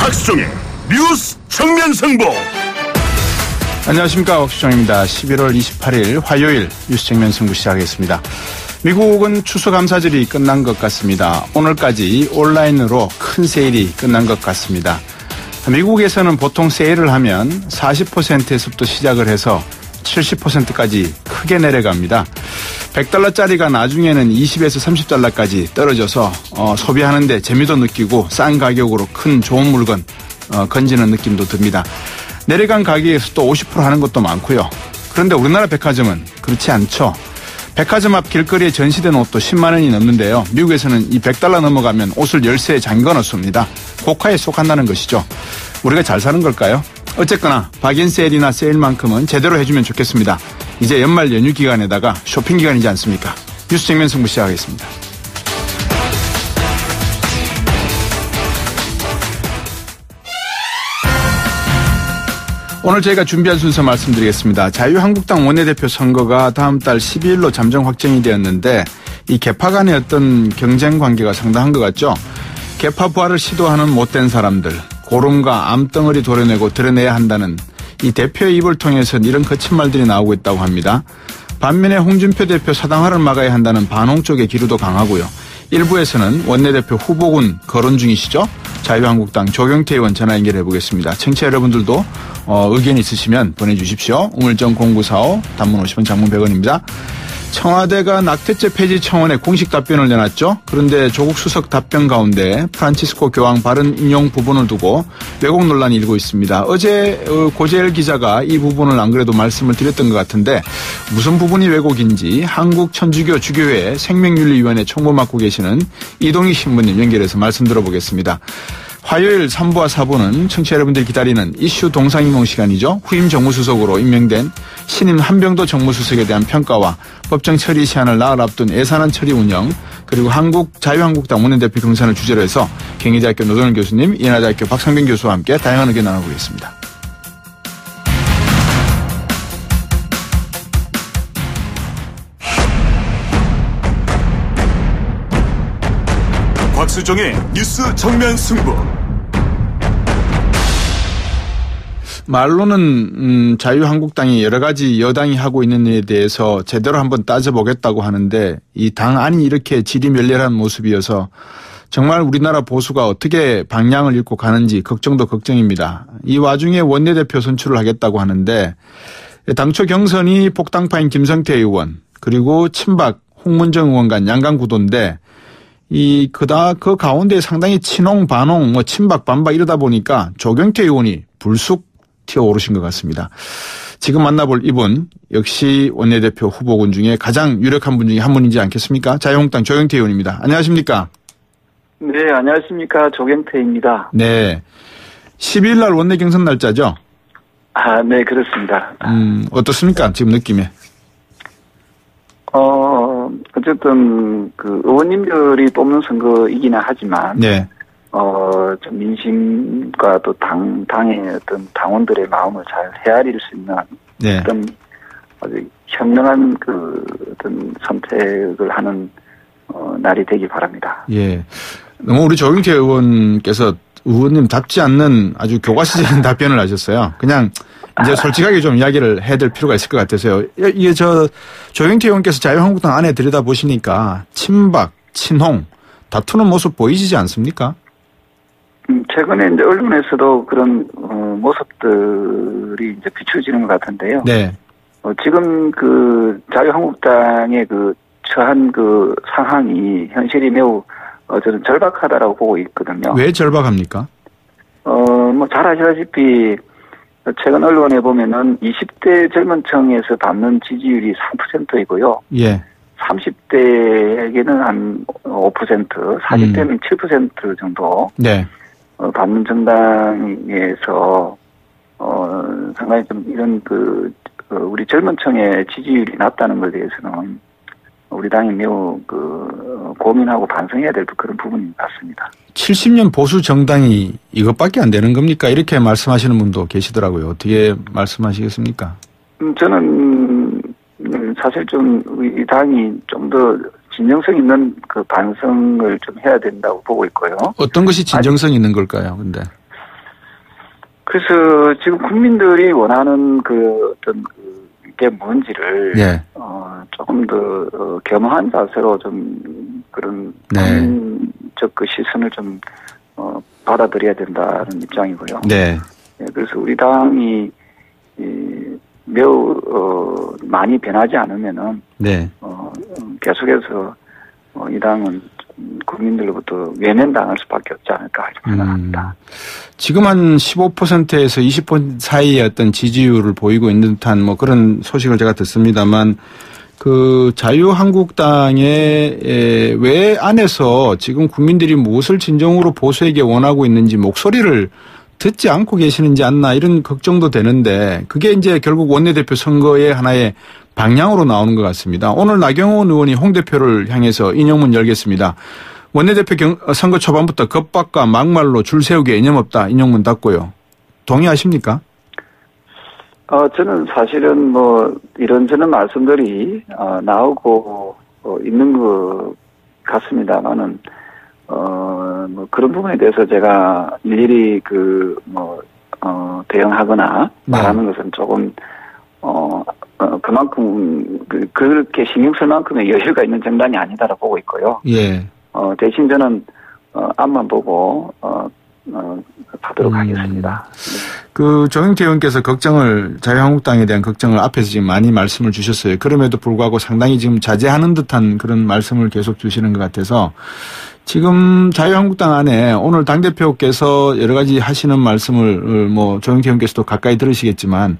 박수종의 뉴스 정면승부. 안녕하십니까, 박수종입니다. 11월 28일 화요일 뉴스 정면승부 시작하겠습니다. 미국은 추수감사절이 끝난 것 같습니다. 오늘까지 온라인으로 큰 세일이 끝난 것 같습니다. 미국에서는 보통 세일을 하면 40%에서부터 시작을 해서 70%까지 크게 내려갑니다. $100짜리가 나중에는 20에서 30달러까지 떨어져서 소비하는데 재미도 느끼고 싼 가격으로 큰 좋은 물건 건지는 느낌도 듭니다. 내려간 가격에서 또 50% 하는 것도 많고요. 그런데 우리나라 백화점은 그렇지 않죠. 백화점 앞 길거리에 전시된 옷도 10만 원이 넘는데요. 미국에서는 이 $100 넘어가면 옷을 13에 잠궈 놓습니다. 고가에 속한다는 것이죠. 우리가 잘 사는 걸까요? 어쨌거나 박앤세일이나 세일만큼은 제대로 해주면 좋겠습니다. 이제 연말 연휴 기간에다가 쇼핑 기간이지 않습니까? 뉴스 정면 승부 시작하겠습니다. 오늘 저희가 준비한 순서 말씀드리겠습니다. 자유한국당 원내대표 선거가 다음 달 12일로 잠정 확정이 되었는데 이 계파 간의 어떤 경쟁 관계가 상당한 것 같죠. 계파 부활을 시도하는 못된 사람들, 고름과 암덩어리 도려내고 드러내야 한다는 이 대표의 입을 통해서는 이런 거친 말들이 나오고 있다고 합니다. 반면에 홍준표 대표 사당화를 막아야 한다는 반홍 쪽의 기류도 강하고요. 일부에서는 원내대표 후보군 거론 중이시죠. 자유한국당 조경태 의원 전화 연결해 보겠습니다. 청취자 여러분들도 의견 있으시면 보내주십시오. 우물정 0945 단문 50원 장문 100원입니다. 청와대가 낙태죄 폐지 청원에 공식 답변을 내놨죠. 그런데 조국 수석 답변 가운데 프란치스코 교황 발언 인용 부분을 두고 왜곡 논란이 일고 있습니다. 어제 고재열 기자가 이 부분을 안 그래도 말씀을 드렸던 것 같은데 무슨 부분이 왜곡인지 한국천주교 주교회 생명윤리위원회 총무 맡고 계시는 이동희 신부님 연결해서 말씀 들어보겠습니다. 화요일 3부와 4부는 청취자 여러분들이 기다리는 이슈 동상이몽 시간이죠. 후임 정무수석으로 임명된 신임 한병도 정무수석에 대한 평가와 법정 처리 시한을 나흘 앞둔 예산안 처리 운영, 그리고 자유한국당 원내대표 경선을 주제로 해서 경희대학교 노동현 교수님, 인하대학교 박상빈 교수와 함께 다양한 의견 나눠보겠습니다. 박수종의 뉴스 정면 승부. 말로는 자유한국당이 여러 가지 여당이 하고 있는 일에 대해서 제대로 한번 따져보겠다고 하는데 이 당 안이 이렇게 질이 멸렬한 모습이어서 정말 우리나라 보수가 어떻게 방향을 잃고 가는지 걱정도 걱정입니다. 이 와중에 원내대표 선출을 하겠다고 하는데 당초 경선이 폭당파인 김성태 의원 그리고 친박 홍문정 의원 간 양강 구도인데 그 가운데 상당히 친홍, 반홍, 친박, 반박 이러다 보니까 조경태 의원이 불쑥 튀어오르신 것 같습니다. 지금 만나볼 이분 역시 원내대표 후보군 중에 가장 유력한 분 중에 한 분이지 않겠습니까? 자유한국당 조경태 의원입니다. 안녕하십니까? 네, 안녕하십니까. 조경태입니다. 네. 12일 날 원내 경선 날짜죠? 아, 네, 그렇습니다. 어떻습니까? 지금 느낌이? 어쨌든, 의원님들이 뽑는 선거이기는 하지만, 네. 좀 민심과 또 당의 어떤 당원들의 마음을 잘 헤아릴 수 있는 네. 어떤 아주 현명한 어떤 선택을 하는, 날이 되기 바랍니다. 예. 너무 우리 조경태 의원께서 의원님답지 않는 아주 교과서적인 답변을 하셨어요. 그냥 이제 솔직하게 좀 이야기를 해야 될 필요가 있을 것 같아서요. 이게 조경태 의원께서 자유한국당 안에 들여다보시니까 친박, 친홍 다투는 모습 보이시지 않습니까? 최근에 이제 언론에서도 그런 모습들이 이제 비춰지는 것 같은데요. 네. 지금 자유한국당의 처한 상황이 현실이 매우 저는 절박하다라고 보고 있거든요. 왜 절박합니까? 잘 아시다시피 최근 언론에 보면은 20대 젊은 층에서 받는 지지율이 3%이고요. 예. 30대에게는 한 5%, 40대는 7% 정도. 네. 받는 정당에서 상당히 좀 이런 우리 젊은 층의 지지율이 낮다는 것에 대해서는 우리 당이 매우 고민하고 반성해야 될 그런 부분인 것 같습니다. 70년 보수 정당이 이것밖에 안 되는 겁니까? 이렇게 말씀하시는 분도 계시더라고요. 어떻게 말씀하시겠습니까? 저는 사실 좀 이 당이 좀 더 진정성 있는 반성을 좀 해야 된다고 보고 있고요. 어떤 것이 진정성 있는 걸까요? 근데 그래서 지금 국민들이 원하는 그 어떤 게 뭔지를 예. 조금 더 겸허한 자세로 좀 그런 국민적 그 시선을 좀 받아들여야 된다는 입장이고요. 네. 예, 그래서 우리 당이 매우 많이 변하지 않으면은 네. 계속해서 이 당은 국민들로부터 외면당할 수밖에 없지 않을까 생각합니다. 지금 한 15%에서 20% 사이의 어떤 지지율을 보이고 있는 듯한 뭐 그런 소식을 제가 듣습니다만 그 자유한국당의 외 안에서 지금 국민들이 무엇을 진정으로 보수에게 원하고 있는지 목소리를 듣지 않고 계시는지 않나 이런 걱정도 되는데 그게 이제 결국 원내대표 선거의 하나의 방향으로 나오는 것 같습니다. 오늘 나경원 의원이 홍 대표를 향해서 인용문 열겠습니다. 원내대표 선거 초반부터 겁박과 막말로 줄 세우기에 이념없다. 인용문 닫고요. 동의하십니까? 저는 사실은 뭐 이런저런 말씀들이 나오고 있는 것 같습니다만은 뭐 그런 부분에 대해서 제가 일일이 대응하거나 말하는 것은 조금 그만큼 그렇게 신경 쓸 만큼의 여유가 있는 정당이 아니다라고 보고 있고요. 예. 대신 저는 앞만 보고 하도록 하겠습니다. 그 조영태 의원께서 자유한국당에 대한 걱정을 앞에서 지금 많이 말씀을 주셨어요. 그럼에도 불구하고 상당히 지금 자제하는 듯한 그런 말씀을 계속 주시는 것 같아서 지금 자유한국당 안에 오늘 당대표께서 여러 가지 하시는 말씀을 뭐 조영태 의원께서도 가까이 들으시겠지만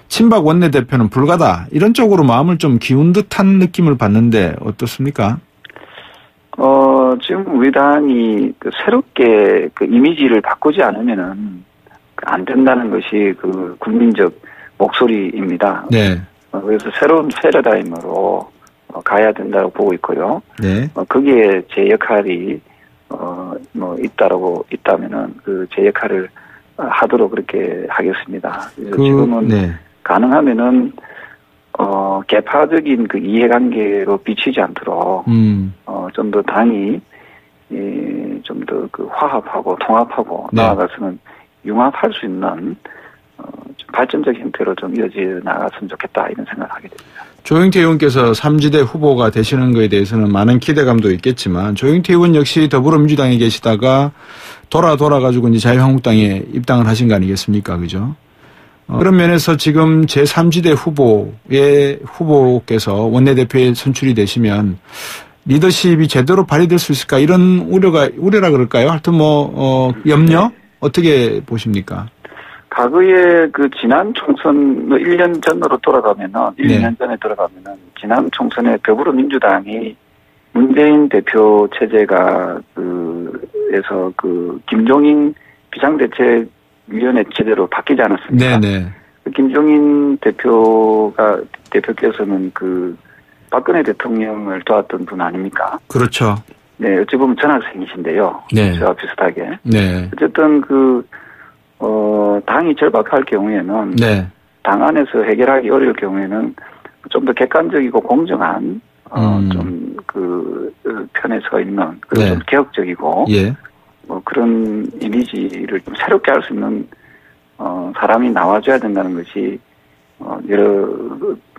친박 원내대표는 불가다 이런 쪽으로 마음을 좀 기운 듯한 느낌을 받는데 어떻습니까? 지금 우리 당이 새롭게 이미지를 바꾸지 않으면은 안 된다는 것이 국민적 목소리입니다. 네. 그래서 새로운 패러다임으로 가야 된다고 보고 있고요. 네. 거기에 제 역할이 있다면은 제 역할을 하도록 그렇게 하겠습니다. 지금은 네. 가능하면은 개파적인 이해관계로 비치지 않도록 좀 더 당이 좀 더 화합하고 통합하고 네. 나아가서는 융합할 수 있는 좀 발전적 형태로 좀 이어져 나갔으면 좋겠다 이런 생각을 하게 됩니다. 조영태 의원께서 3지대 후보가 되시는 것에 대해서는 많은 기대감도 있겠지만 조영태 의원 역시 더불어민주당에 계시다가 돌아가지고 이제 자유한국당에 입당을 하신 거 아니겠습니까? 그죠? 그런 면에서 지금 제3지대 후보께서 원내대표에 선출이 되시면 리더십이 제대로 발휘될 수 있을까 이런 우려라 그럴까요? 하여튼 염려? 어떻게 보십니까? 과거에 지난 총선 1년 전으로 돌아가면은 1년 전에 돌아가면은 지난 총선에 더불어민주당이 문재인 대표 체제가 에서 김종인 비상대책위원회 체제로 바뀌지 않았습니까? 네네. 김종인 대표께서는 박근혜 대통령을 도왔던 분 아닙니까? 그렇죠. 네, 어찌 보면 전학생이신데요. 네. 저와 비슷하게. 네. 어쨌든 당이 절박할 경우에는 네. 당 안에서 해결하기 어려울 경우에는 좀 더 객관적이고 공정한 좀 편에 서 있는 그리고 네. 좀 개혁적이고 예. 그런 이미지를 좀 새롭게 할 수 있는 사람이 나와줘야 된다는 것이 여러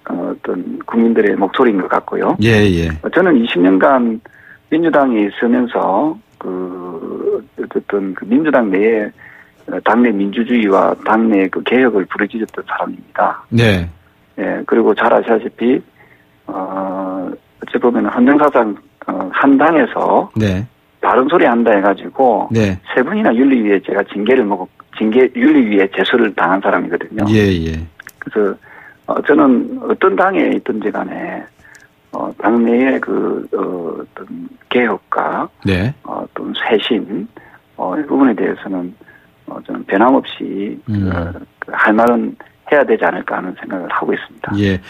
어떤 국민들의 목소리인 것 같고요. 예. 저는 20년간 민주당에 있으면서 어쨌든 민주당 내에 당내 민주주의와 당내 개혁을 부르짖었던 사람입니다. 네. 예, 그리고 잘 아시다시피 어찌 보면 헌정사상 한 당에서 네. 바른 소리 한다 해가지고 네. 3번이나 윤리위에 제가 윤리위에 제소를 당한 사람이거든요. 예. 그래서 저는 어떤 당에 있든지 간에 당내의 어떤 개혁과 네. 어떤 쇄신 이 부분에 대해서는 저는 변함없이 할 말은 해야 되지 않을까 하는 생각을 하고 있습니다. 예.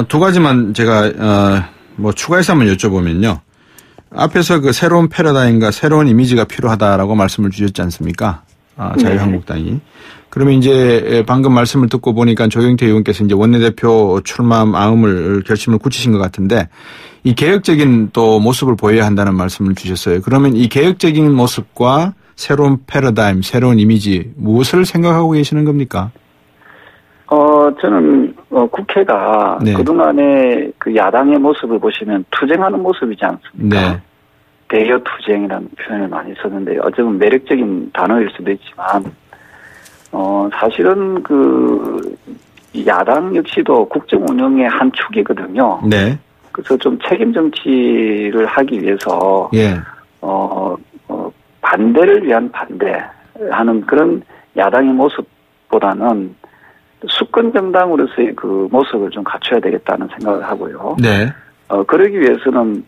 두 가지만 제가 추가해서 한번 여쭤보면요. 앞에서 새로운 패러다임과 새로운 이미지가 필요하다라고 말씀을 주셨지 않습니까? 자유한국당이. 그러면 이제 방금 말씀을 듣고 보니까 조영태 의원께서 이제 원내대표 출마 결심을 굳히신 것 같은데 이 개혁적인 또 모습을 보여야 한다는 말씀을 주셨어요. 그러면 이 개혁적인 모습과 새로운 패러다임, 새로운 이미지 무엇을 생각하고 계시는 겁니까? 저는 국회가 네. 그동안의 그 야당의 모습을 보시면 투쟁하는 모습이지 않습니까? 네. 대여 투쟁이라는 표현을 많이 썼는데 어쩌면 매력적인 단어일 수도 있지만 사실은 그 야당 역시도 국정 운영의 한 축이거든요. 네. 그래서 좀 책임 정치를 하기 위해서 예. 반대를 위한 반대하는 그런 야당의 모습보다는 수권 정당으로서의 그 모습을 좀 갖춰야 되겠다는 생각을 하고요. 네. 그러기 위해서는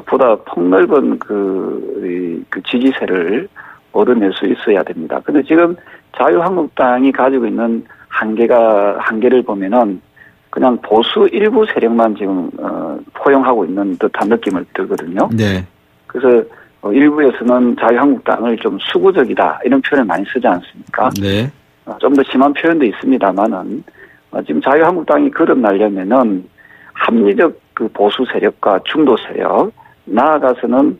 보다 폭넓은 그 지지세를 얻어낼 수 있어야 됩니다. 근데 지금 자유한국당이 가지고 있는 한계를 보면은 그냥 보수 일부 세력만 지금 포용하고 있는 듯한 느낌을 들거든요. 네. 그래서 일부에서는 자유한국당을 좀 수구적이다 이런 표현을 많이 쓰지 않습니까? 네. 좀 더 심한 표현도 있습니다만은 지금 자유한국당이 거듭나려면은 합리적 그 보수 세력과 중도 세력 나아가서는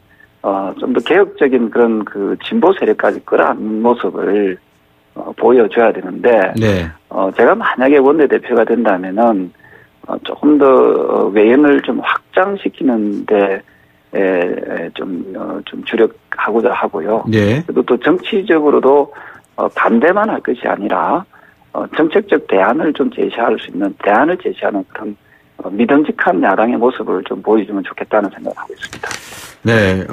좀 더 개혁적인 그런 그 진보 세력까지 끌어안는 모습을 보여줘야 되는데 네. 제가 만약에 원내대표가 된다면은 조금 더 외연을 좀 확장시키는데 좀 주력하고자 하고요. 네. 그리고 또 정치적으로도 반대만 할 것이 아니라 정책적 대안을 좀 제시할 수 있는 대안을 제시하는 그런 믿음직한 야당의 모습을 좀 보여주면 좋겠다는 생각을 하고 있습니다. 네.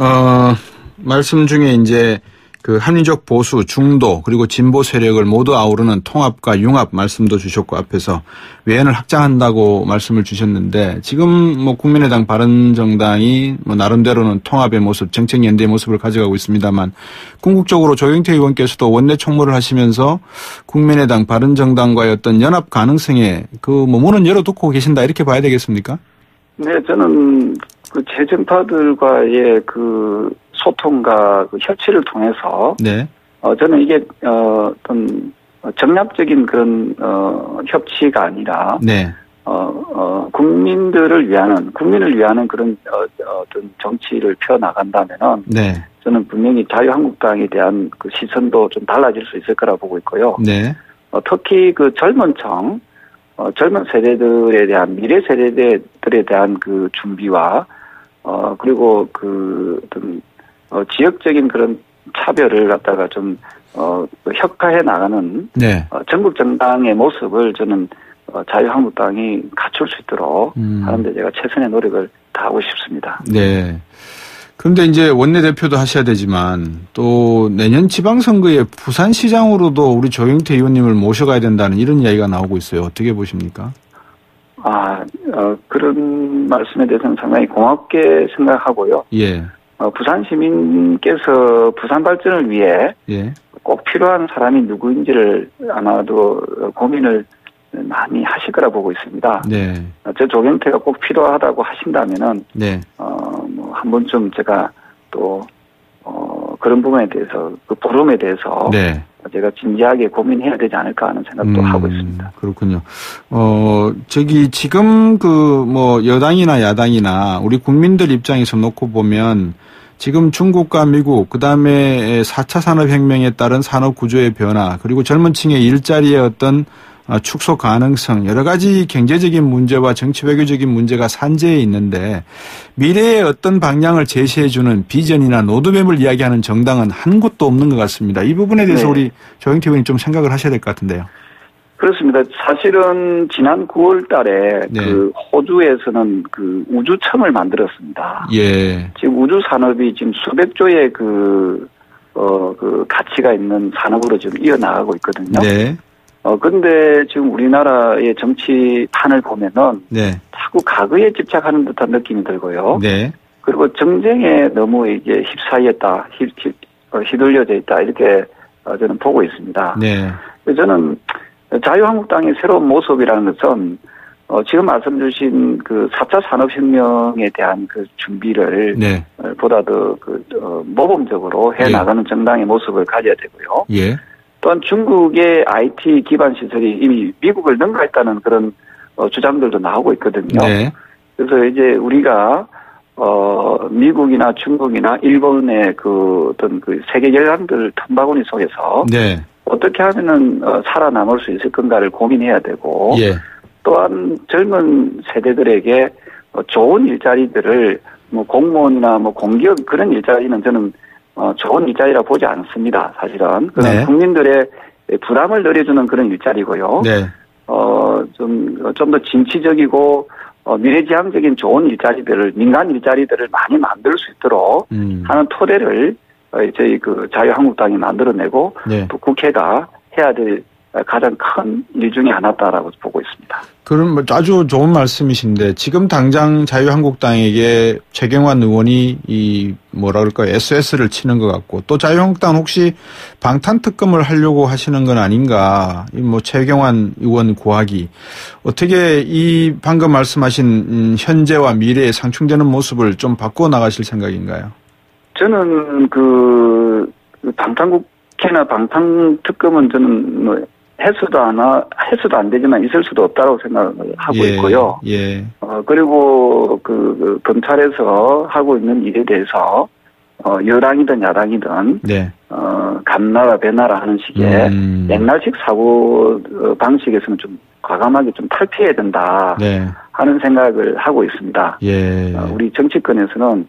말씀 중에 이제 그 합리적 보수, 중도 그리고 진보 세력을 모두 아우르는 통합과 융합 말씀도 주셨고 앞에서 외연을 확장한다고 말씀을 주셨는데 지금 뭐 국민의당 바른정당이 뭐 나름대로는 통합의 모습, 정책 연대의 모습을 가져가고 있습니다만 궁극적으로 조경태 의원께서도 원내 총무를 하시면서 국민의당 바른정당과의 어떤 연합 가능성에 그 뭐 문은 열어두고 계신다 이렇게 봐야 되겠습니까? 네, 저는 그 재정파들과의 그 소통과 그 협치를 통해서 네. 저는 이게 어떤 정략적인 그런 협치가 아니라 네. 국민을 위하는 그런 어떤 정치를 펴 나간다면은 네. 저는 분명히 자유한국당에 대한 그 시선도 좀 달라질 수 있을 거라 보고 있고요. 네. 특히 그 젊은 세대들에 대한 미래 세대들에 대한 그 준비와 그리고 그 어떤 지역적인 그런 차별을 갖다가 좀 혁파해 나가는 네. 전국 정당의 모습을 저는 자유한국당이 갖출 수 있도록 하는데 제가 최선의 노력을 다하고 싶습니다. 네. 그런데 이제 원내대표도 하셔야 되지만 또 내년 지방선거에 부산시장으로도 우리 조경태 의원님을 모셔가야 된다는 이런 이야기가 나오고 있어요. 어떻게 보십니까? 그런 말씀에 대해서는 상당히 고맙게 생각하고요. 예. 부산 시민께서 부산 발전을 위해 예. 꼭 필요한 사람이 누구인지를 아마도 고민을 많이 하실 거라 보고 있습니다. 네. 저 조경태가 꼭 필요하다고 하신다면은, 네. 한 번쯤 제가 또, 그런 부분에 대해서, 그 보름에 대해서. 네. 제가 진지하게 고민해야 되지 않을까 하는 생각도 하고 있습니다. 그렇군요. 지금 여당이나 야당이나 우리 국민들 입장에서 놓고 보면 지금 중국과 미국, 그 다음에 4차 산업혁명에 따른 산업 구조의 변화, 그리고 젊은 층의 일자리의 어떤 축소 가능성, 여러 가지 경제적인 문제와 정치 외교적인 문제가 산재해 있는데 미래의 어떤 방향을 제시해주는 비전이나 로드맵을 이야기하는 정당은 한 곳도 없는 것 같습니다. 이 부분에 대해서 네. 우리 조경태 의원님 좀 생각을 하셔야 될 것 같은데요. 그렇습니다. 사실은 지난 9월 달에 네. 그 호주에서는 그 우주청을 만들었습니다. 예. 지금 우주 산업이 지금 수백 조의 그 가치가 있는 산업으로 지금 이어나가고 있거든요. 네. 근데 지금 우리나라의 정치판을 보면은 네. 자꾸 과거에 집착하는 듯한 느낌이 들고요. 네. 그리고 정쟁에 너무 이게 휩싸였다, 휘둘려져 있다 이렇게 저는 보고 있습니다. 네. 저는 자유한국당의 새로운 모습이라는 것은 지금 말씀 주신 그 4차 산업혁명에 대한 그 준비를 네. 보다 더 모범적으로 해 나가는 정당의 모습을 가져야 되고요. 예. 또한 중국의 IT 기반 시설이 이미 미국을 능가했다는 그런 주장들도 나오고 있거든요. 네. 그래서 이제 우리가 미국이나 중국이나 일본의 그 어떤 그 세계 열강들 틈바구니 속에서 네. 어떻게 하면은 살아남을 수 있을 건가를 고민해야 되고 예. 또한 젊은 세대들에게 좋은 일자리들을 뭐 공무원이나 뭐 공기업 그런 일자리는 저는 좋은 일자리라 보지 않습니다. 사실은 그런 네. 국민들의 부담을 늘려주는 그런 일자리고요. 네. 좀 더 진취적이고 미래지향적인 좋은 일자리들을 민간 일자리들을 많이 만들 수 있도록 하는 토대를 저희 그 자유한국당이 만들어내고 네. 또 국회가 해야 될 가장 큰 일 중에 하나다라고 보고 있습니다. 그럼 뭐 아주 좋은 말씀이신데 지금 당장 자유한국당에게 최경환 의원이 이 뭐라 그럴까요? SOS를 치는 것 같고 또 자유한국당은 혹시 방탄특검을 하려고 하시는 건 아닌가? 뭐 최경환 의원 구하기 어떻게 이 방금 말씀하신 현재와 미래에 상충되는 모습을 좀 바꿔 나가실 생각인가요? 저는 그 방탄국회나 방탄특검은 저는 뭐 해서도 안 되지만 있을 수도 없다고 생각을 하고 예, 있고요. 예. 그리고 그 검찰에서 하고 있는 일에 대해서 여당이든 야당이든 네. 감나라 배나라 하는 식의 옛날식 사고 방식에서는 좀 과감하게 좀 탈피해야 된다 네. 하는 생각을 하고 있습니다. 예. 우리 정치권에서는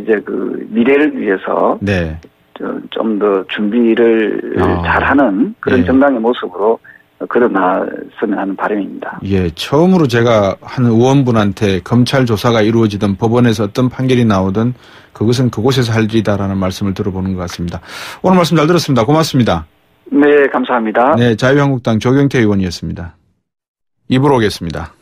이제 그 미래를 위해서 네. 좀 더 준비를 잘하는 그런 예. 정당의 모습으로 걸어나왔으면 하는 바람입니다. 예, 처음으로 제가 한 의원분한테 검찰 조사가 이루어지든 법원에서 어떤 판결이 나오든 그것은 그곳에서 할 일이다라는 말씀을 들어보는 것 같습니다. 오늘 말씀 잘 들었습니다. 고맙습니다. 네, 감사합니다. 네, 자유한국당 조경태 의원이었습니다. 입으로 오겠습니다.